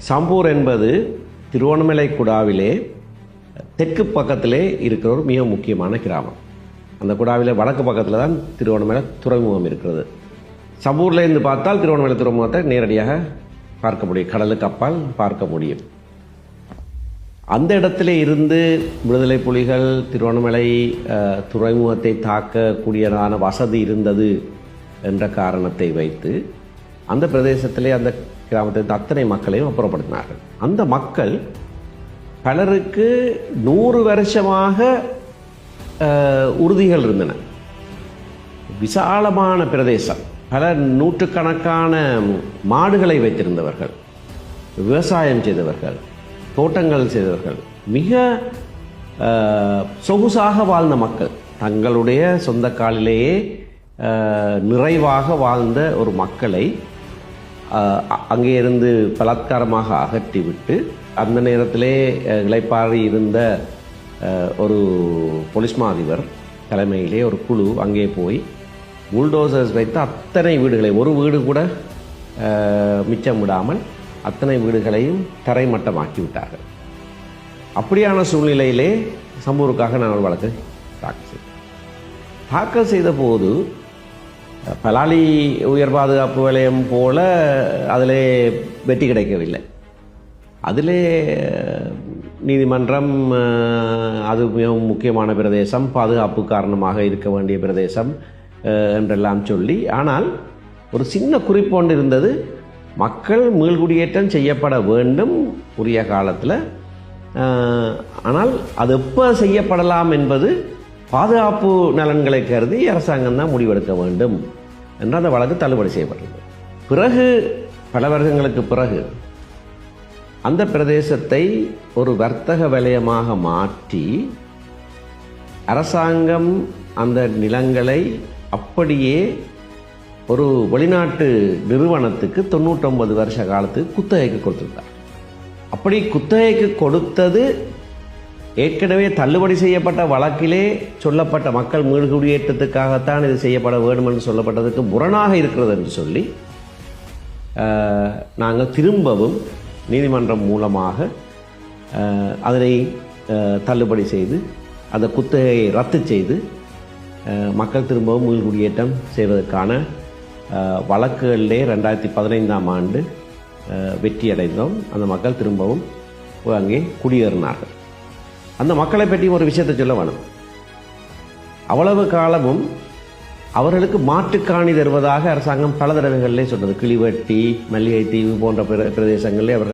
சம்பூர் என்பது திருவண்ணாமலை குடாவிலே தெற்கு பக்கத்திலே இருக்கிற ஒரு மிக முக்கியமான கிராமம். அந்த குடாவிலே வடக்கு பக்கத்தில் தான் திருவண்ணாமலை துறைமுகம் இருக்கிறது. சம்பூர்லேருந்து பார்த்தால் திருவண்ணாமலை துறைமுகத்தை நேரடியாக பார்க்க முடியும், கடலுக்கு அப்பால் பார்க்க முடியும். அந்த இடத்திலே இருந்து விடுதலை புலிகள் திருவண்ணாமலை துறைமுகத்தை தாக்கக்கூடியதான வசதி இருந்தது என்ற காரணத்தை வைத்து அந்த பிரதேசத்திலே அந்த கிராமத்தை அத்தனை மக்களையும் அப்புறப்படுத்தினார்கள். அந்த மக்கள் பலருக்கு 100 வருஷமாக உறுதிகள் இருந்தன. விசாலமான பிரதேசம், பல நூற்றுக்கணக்கான மாடுகளை வைத்திருந்தவர்கள், விவசாயம் செய்தவர்கள், தோட்டங்கள் செய்தவர்கள், மிக சொகுசாக வாழ்ந்த மக்கள், தங்களுடைய சொந்த காலிலேயே நிறைவாக வாழ்ந்த ஒரு மக்களை அங்கே இருந்து பலாத்காரமாக அகற்றிவிட்டு அந்த நேரத்திலே இளைப்பாறி இருந்த ஒரு போலீஸ் மாதிபர் தலைமையிலே ஒரு குழு அங்கே போய் புல்டோசர்ஸ் வைத்து அத்தனை வீடுகளை, ஒரு வீடு கூட மிச்சம் விடாமல் அத்தனை வீடுகளையும் தரைமட்டமாக்கி விட்டார்கள். அப்படியான சூழ்நிலையிலே சம்பூருக்காக நான் ஒரு வழக்கை தாக்கல் செய்த போது பலாலி உயர் பாதுகாப்பு வலயம் போல அதிலே வெற்றி கிடைக்கவில்லை. அதிலே நீதிமன்றம் அது மிகவும் முக்கியமான பிரதேசம், பாதுகாப்பு காரணமாக இருக்க வேண்டிய பிரதேசம் என்றெல்லாம் சொல்லி, ஆனால் ஒரு சின்ன குறிப்பு ஒன்று இருந்தது, மக்கள் மீள்குடியேற்றம் செய்யப்பட வேண்டும் உரிய காலத்தில். ஆனால் அது எப்போ செய்யப்படலாம் என்பது பாதுகாப்பு நலன்களை கருதி அரசாங்கம் தான் முடிவெடுக்க வேண்டும் என்று அந்த வழக்கு தள்ளுபடி செய்யப்பட்டது. பிறகு பல வருடங்களுக்கு பிறகு அந்த பிரதேசத்தை ஒரு வர்த்தக வலயமாக மாற்றி அரசாங்கம் அந்த நிலங்களை அப்படியே ஒரு வெளிநாட்டு நிறுவனத்துக்கு 99 வருஷ காலத்துக்கு குத்தகைக்கு கொடுத்திருந்தார். அப்படி குத்தகைக்கு கொடுத்தது ஏற்கனவே தள்ளுபடி செய்யப்பட்ட வழக்கிலே சொல்லப்பட்ட மக்கள் மீள்குடியேற்றத்துக்காகத்தான் இது செய்யப்பட வேண்டும் என்று சொல்லப்பட்டதுக்கு முரணாக இருக்கிறது என்று சொல்லி நாங்கள் திரும்பவும் நீதிமன்றம் மூலமாக அதனை தள்ளுபடி செய்து அந்த குத்தகையை ரத்து செய்து மக்கள் திரும்பவும் மீள்குடியேற்றம் செய்வதற்கான வழக்குகளிலே 2015ஆம் ஆண்டு வெற்றியடைந்தோம். அந்த மக்கள் திரும்பவும் அங்கே குடியேறினார்கள். அந்த மக்களை பற்றி ஒரு விஷயத்தை சொல்ல வேணும். அவ்வளவு காலமும் அவர்களுக்கு மாட்டுக்காணி தருவதாக அரசாங்கம் பல தடவைகளிலே சொன்னது. கிளிவெட்டி, மல்லிகை தீவு போன்ற பிரதேசங்களிலே அவர்கள்